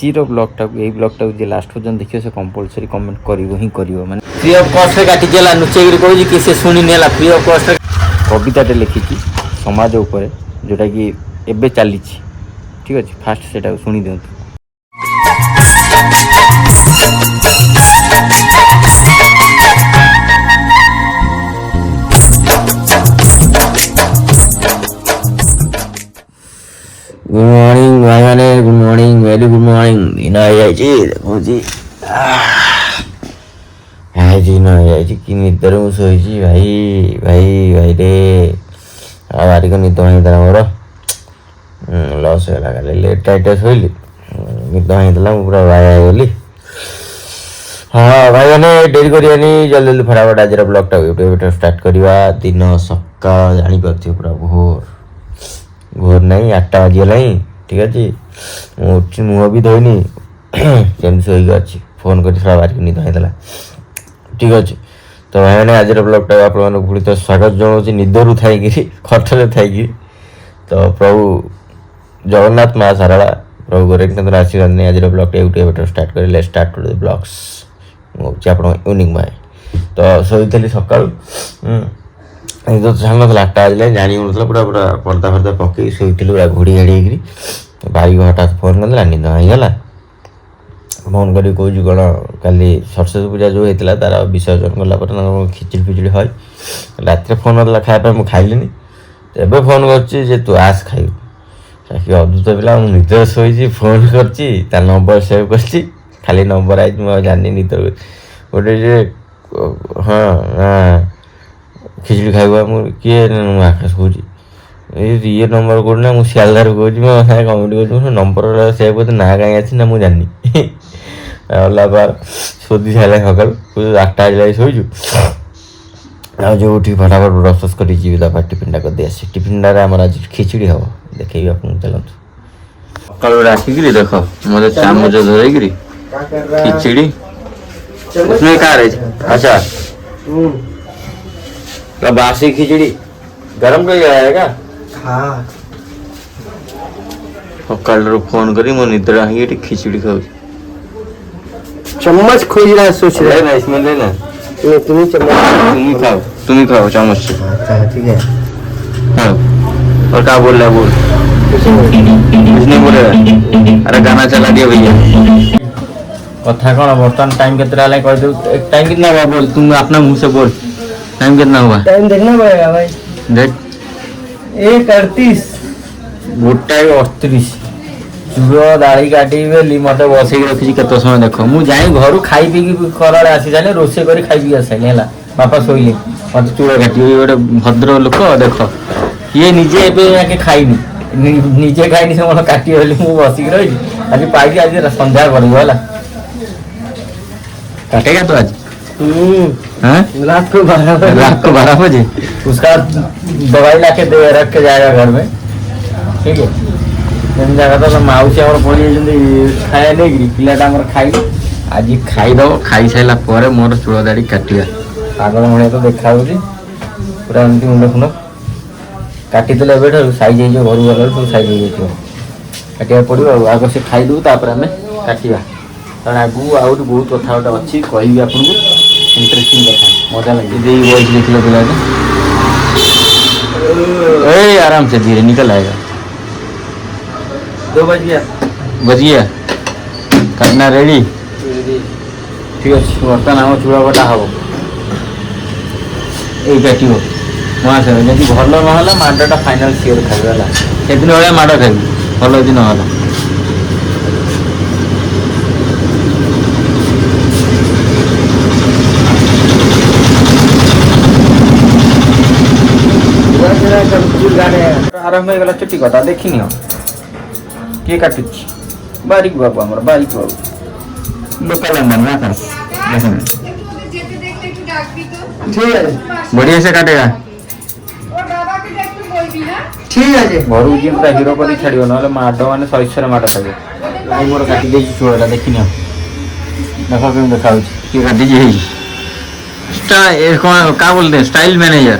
Zero ब्लॉगटा ये ब्लॉगटा जे last पर्यंत देखियो से कंपलसरी कमेंट करिवो ही करिवो माने फ्री ऑफ कॉस्ट रे काटी देला नुचेगिरी कहूची कि से सुनी नेला फ्री ऑफ कॉस्ट रे कविताटे लिखिची समाज ऊपर जोटा कि एबे चलीची ठीक अछि फास्ट सेटा सुनी दियंतु। गुड मॉर्निंग भाई मैंने good morning very good morning दिन आ जाए देखो जी दिन आ जाए कि निदर मुझे सोई भाई भाई भाई रे बारी को निद भाईला मोर लस होगा खाली लेट टाइट शोली निद भाईला पूरा भाई हाँ भाई मैंने डेरी करियानी जल्दी जल्दी फटाफट आज ब्लॉगटा यूट्यूब स्टार्ट करवा दिन सका जापार पूरा भोर नहीं 8टा बाजिगला ठीक अच्छे मुह भी धोनी जमी शोक अच्छी फोन कर बाहर निद होता ठीक अच्छे तो भाई मैंने आज ब्लॉगटा आप पुणी तो स्वागत जनाऊँ निदरू थी खटरे थी तो प्रभु जगन्नाथ माँ सारा प्रभु गोरखनाथ आशीर्वाद नहीं आज ब्लॉगटा यूट्यूब स्टार्ट कर let's start to the vlogs मुझे आप यूनिक भाई तो शोली सका तो सामने 8टा बाजिला जानी होता पूरा पूरा पर्दा फर्दा पकई शोलू पूरा घोड़ी घाड़ी बारी को हठात फोन करदेला निद भाईगला फोन कर कौच कौन काली सरस्वती पूजा जो होता तार विसर्जन गलापर खिचड़ी फिचड़ी है रात फोन करदेला खाया मुझे खाइली एवं फोन कर तू आस खाइबू अद्भुत पिला निद शोई फोन कर नंबर सेव कर खाली नंबर आई मुझे जानी निद गोटे हाँ खिचड़ी खाइबा किए आकाश कौच ये नंबर कौन मुझे सियालदार कौच कमेंट कर नंबर सेव कर ना कहीं अच्छी ना मुझे जानी बार सोधी सारे सका 8टा बाजिला शोचु जो फटाफट ब्रश कर टिफिन कर दे आसी टिफिन आम आज खिचड़ी हम देखे आप चलते सका आसिक देख मत चामच धरकरी खिचड़ी उसमें क्या अच्छा बासी खिचड़ी गरम कर आएगा हाँ सकाल फोन करी मो निद्रा खिचड़ी खाऊ चम्मच खोज रहा है सोच रहा है ना इसमें लेना तुम्हें चम्मच तुम ही खाओ चम्मच से अच्छा ठीक है हाँ और क्या बोल रहा है बोल कुछ नहीं बोल रहा अरे गाना चला दिया भैया कथा कौन बर्तमान टाइम कितना कह दो टाइम कितना हुआ बोल तुम अपना मुंह से बोल टाइम कितना हुआ टाइम देखना पड़ेगा भाई देख 1:38 1:38 चूड़ दाढ़ी काटी मत बस रखी केत समय देख मुझे जाए घर खाई पी खरा आसी सारे रोसे कर खाई पी आसानी है बापा शोले मत चूड़ काटी गोटे भद्र लोक देख ये निजे एके खाईनी निजे खाईनी से मैं काटी बोली मुझे बसिक रही आज पाई आज संध्या कर काटेगा तो आज रात को 12 बजे उसका दवाई ला के रख के जाएगा घर में ठीक है जगह तो मौसी आम पड़ी खाया नहीं पिलाटा खाई आज खाईदब खाई सारा मोर चूड़ दाढ़ी काटा पागल भाई तो देखा पूरा एमती मुंड फुंड काटिदेले एवं सैज हो घर गला सब सैज हो काटा पड़ो आग से खाईदू आम काटा कारण आगू आउट बहुत कथा गोटे अच्छी कहि आपको इंटरेस्टिंग कथा मजा लगे वॉइस देख लो पिला आराम से धीरे निकल आएगा 2 बज गया करना रेडी ठीक अच्छे बर्तमान आम चूड़ा बटा हम ये काट वहाँ से जब भल ना माडटा फाइनाल सियोर खाइबा से दिन भाया माड़ खाइबी भल दिन ना आरंभ हो चुटी कटा देखनी किए काटुच बारीक बाबू आम बारीक बाबू लोकल बढ़िया से काटेगा ठीक है घर जी पूरा हिरो कर छाड़ ना माड मैंने शरीर माड़ खाइए लाई मोर काटी चूड़ा देखनी देख कम देखा किए काटी क्या बोलते हैं स्टाइल मैनेजर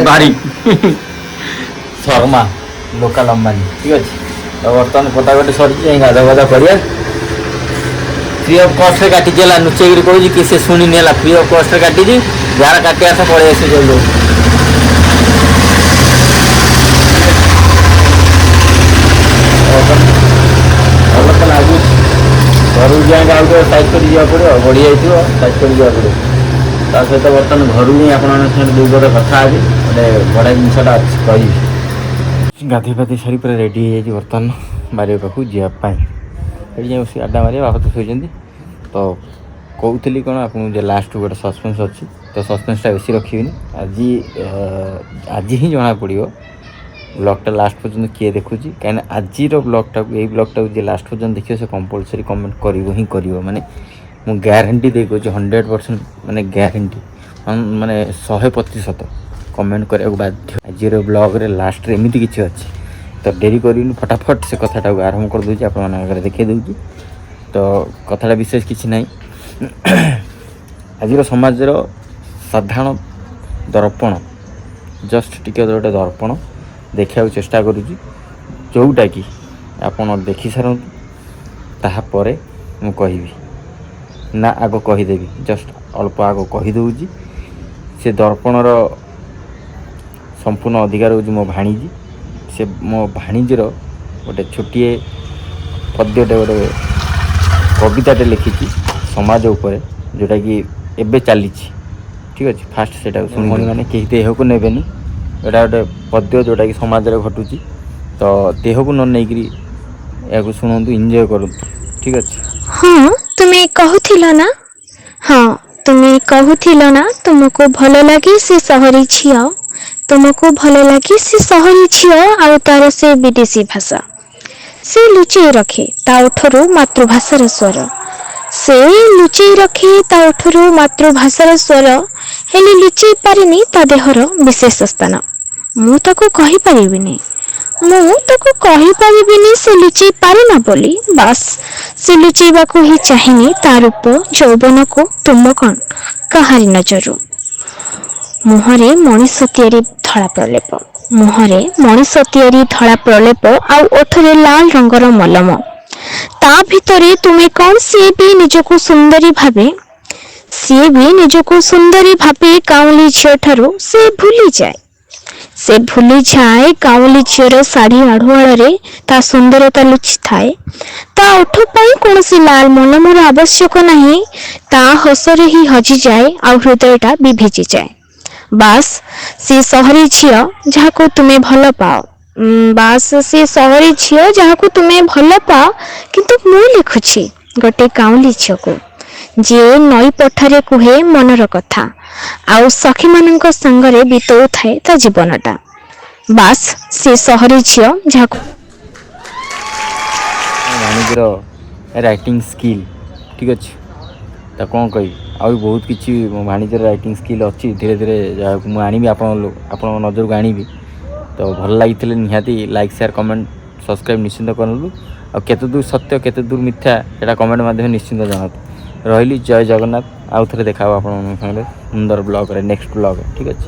बारीक शर्मा लोकल अंबानी ठीक अच्छे ତ ବର୍ତ୍ତମାନ କଟାକଟି ସରିଛି, ଯାଇ ଗାଧା ଗାଧା କରିବା। ଫ୍ରି ଅଫ୍ କଷ୍ଟରେ କାଟିଛି ହେଲା, ନୁଚେଇକିରି କହୁଛି କି ସେ ଶୁଣିନି ହେଲା। ଫ୍ରି ଅଫ୍ କଷ୍ଟରେ କାଟିଛି, ଯାହାର କାଟି ଆସ ପଳେଇ ଆସି ଜଲ୍ଦି। ଭଲ ତ ଲାଗୁଛି। ଘରକୁ ଯାଇକି ଆଉ ଟିକେ ସାଇଜ୍ କରି ଯିବାକୁ ପଡ଼ିବ, ବଢ଼ିଯାଇଥିବ ସାଇଜ୍ କରି ଯିବାକୁ ପଡ଼ିବ। ତା ସହିତ ବର୍ତ୍ତମାନ ଘରୁ ହିଁ ଆପଣମାନଙ୍କ ସାଙ୍ଗରେ ଦୁଇ ପଦ କଥା ହେବି, ଗୋଟେ ବଢ଼ିଆ ଜିନିଷଟା ଅଛି କହିବି। ଗାଧୋଇ ପାଧୋଇ ସାରି ପୁରା ରେଡ଼ି ହେଇଯାଇଛି ବର୍ତ୍ତମାନ ବାରିକ ପାଖକୁ ଯିବା ପାଇଁ। ସେଠି ଯାଇ ବସି ଆଡ୍ଡା ମାରିବା, ବାପା ତ ଶୋଇଛନ୍ତି। ତ କହୁଥିଲି କ'ଣ ଆପଣଙ୍କୁ ଯେ ଲାଷ୍ଟକୁ ଗୋଟେ ସସ୍ପେନ୍ସ ଅଛି, ତ ସସ୍ପେନ୍ସଟା ବେଶୀ ରଖିବିନି। ଆଜି ହିଁ ଜଣାପଡ଼ିବ ବ୍ଲଗ୍ଟା ଲାଷ୍ଟ ପର୍ଯ୍ୟନ୍ତ କିଏ ଦେଖୁଛି। କାହିଁକିନା ଆଜିର ବ୍ଲଗ୍ଟାକୁ, ଏଇ ବ୍ଲଗ୍ଟାକୁ ଯିଏ ଲାଷ୍ଟ ପର୍ଯ୍ୟନ୍ତ ଦେଖିବ ସେ କମ୍ପଲସରି କମେଣ୍ଟ କରିବ ହିଁ କରିବ। ମାନେ ମୁଁ ଗ୍ୟାରେଣ୍ଟି ଦେଇ କହୁଛି, 100%, ମାନେ ଗ୍ୟାରେଣ୍ଟି, ମାନେ 100% କମେଣ୍ଟ କରିବାକୁ ବାଧ୍ୟ। ଆଜିର ବ୍ଲଗ୍ରେ ଲାଷ୍ଟରେ ଏମିତି କିଛି ଅଛି। ତ ଡେରି କରିବିନି, ଫଟାଫଟ ସେ କଥାଟାକୁ ଆରମ୍ଭ କରିଦେଉଛି, ଆପଣମାନଙ୍କ ଆଗରେ ଦେଖାଇ ଦେଉଛି। ତ କଥାଟା ବିଶେଷ କିଛି ନାହିଁ। ଆଜିର ସମାଜର ସାଧାରଣ ଦର୍ପଣ, ଜଷ୍ଟ ଟିକେ ଗୋଟେ ଦର୍ପଣ ଦେଖିବାକୁ ଚେଷ୍ଟା କରୁଛି, ଯେଉଁଟାକି ଆପଣ ଦେଖିସାରନ୍ତୁ, ତାହାପରେ ମୁଁ କହିବି। ନା ଆଗ କହିଦେବି, ଜଷ୍ଟ ଅଳ୍ପ ଆଗ କହିଦେଉଛି। ସେ ଦର୍ପଣର ସମ୍ପୂର୍ଣ୍ଣ ଅଧିକାର ହେଉଛି ମୋ ଭାଣିଜୀ। ସେ ମୋ ଭାଣିଜୀର ଗୋଟେ ଛୋଟିଏ ପଦ୍ୟଟେ, ଗୋଟେ କବିତାଟେ ଲେଖିଛି ସମାଜ ଉପରେ, ଯେଉଁଟାକି ଏବେ ଚାଲିଛି। ଠିକ୍ ଅଛି, ଫାଷ୍ଟ ସେଇଟାକୁ ଶୁଣି, ମାନେ କେହି ଦେହକୁ ନେବେନି। ଏଇଟା ଗୋଟେ ପଦ୍ୟ ଯେଉଁଟାକି ସମାଜରେ ଘଟୁଛି। ତ ଦେହକୁ ନ ନେଇକରି ଏହାକୁ ଶୁଣନ୍ତୁ, ଏନ୍ଜୟ କରନ୍ତୁ। ଠିକ୍ ଅଛି। ହଁ, ତୁମେ କହୁଥିଲ ନା, ହଁ ତୁମେ କହୁଥିଲ ନା ତୁମକୁ ଭଲ ଲାଗେ ସେ ସହରୀ ଝିଅ, ତୁମକୁ ଭଲ ଲାଗେ ସେ ସହରୀ ଝିଅ ଆଉ ତାର ସେ ବିଦେଶୀ ଭାଷା। ସେ ଲୁଚେଇ ରଖେ ତା ଓଠରୁ ମାତୃଭାଷାର ସ୍ୱର, ସେ ଲୁଚେଇ ରଖେ ତା ଓଠରୁ ମାତୃଭାଷାର ସ୍ୱର, ହେଲେ ଲୁଚେଇ ପାରିନି ତା ଦେହର ବିଶେଷ ସ୍ଥାନ। ମୁଁ ତାକୁ କହିପାରିବିନି ସେ ଲୁଚେଇ ପାରେନା ବୋଲି। ବାସ୍, ସେ ଲୁଚେଇବାକୁ ହିଁ ଚାହେଁନି ତା ରୂପ ଯୌବନକୁ ତୁମ କ'ଣ କାହାରି ନଜରରୁ। ମୁହଁରେ ମଣିଷ ତିଆରି ଧଳା ପ୍ରଲେପ ଆଉ ଓଠରେ ଲାଲ ରଙ୍ଗର ମଲମ। ତା ଭିତରେ ତୁମେ କ'ଣ ସିଏ ବି ନିଜକୁ ସୁନ୍ଦରୀ ଭାବେ କାଉଁଲି ଝିଅ ଠାରୁ ସେ ଭୁଲିଯାଏ କାଉଁଲି ଝିଅର ଶାଢ଼ୀ ଆଢୁଆଳରେ ତା ସୁନ୍ଦରତା ଲୁଚିଥାଏ। ତା ଓଠ ପାଇଁ କୌଣସି ଲାଲ ମଲମର ଆବଶ୍ୟକ ନାହିଁ, ତା ହସରେ ହିଁ ହଜିଯାଏ ଆଉ ହୃଦୟଟା ବିଭିଜିଯାଏ। ବାସ୍, ସେ ସହରୀ ଝିଅ ଯାହାକୁ ତୁମେ ଭଲ ପାଅ, କିନ୍ତୁ ମୁଁ ଲେଖୁଛି ଗୋଟେ କାଉଁଲି ଝିଅକୁ, ଯିଏ ନଈ ପଠାରେ କୁହେ ମନର କଥା ଆଉ ସଖୀମାନଙ୍କ ସାଙ୍ଗରେ ବିତଉଥାଏ ତା ଜୀବନଟା। ବାସ୍, ସେ ସହରୀ ଝିଅ ଯାହାକୁ ଭାଣିଜୀର ରାଇଟିଂ ସ୍କିଲ୍, ଠିକ୍ ଅଛି। ତା କ'ଣ କହିବି, ଆଉ ବହୁତ କିଛି ମୋ ଭାଣିଜୀର ରାଇଟିଂ ସ୍କିଲ୍ ଅଛି। ଧୀରେ ଧୀରେ ଯାହାକୁ ମୁଁ ଆଣିବି, ଆପଣଙ୍କ ନଜରକୁ ଆଣିବି। ତ ଭଲ ଲାଗିଥିଲେ ନିହାତି ଲାଇକ୍, ସେୟାର, କମେଣ୍ଟ, ସବସ୍କ୍ରାଇବ୍ ନିଶ୍ଚିନ୍ତ କରନ୍ତୁ। ଆଉ କେତେ ଦୂର ସତ୍ୟ କେତେ ଦୂର ମିଥ୍ୟା ସେଇଟା କମେଣ୍ଟ ମାଧ୍ୟମରେ ନିଶ୍ଚିନ୍ତ ଜଣାନ୍ତୁ। ରହିଲି, ଜୟ ଜଗନ୍ନାଥ। ଆଉ ଥରେ ଦେଖା ହେବ ଆପଣଙ୍କ ସାଙ୍ଗରେ ସୁନ୍ଦର ବ୍ଲଗ୍ରେ, ନେକ୍ସଟ ବ୍ଲଗ୍ରେ। ଠିକ୍ ଅଛି।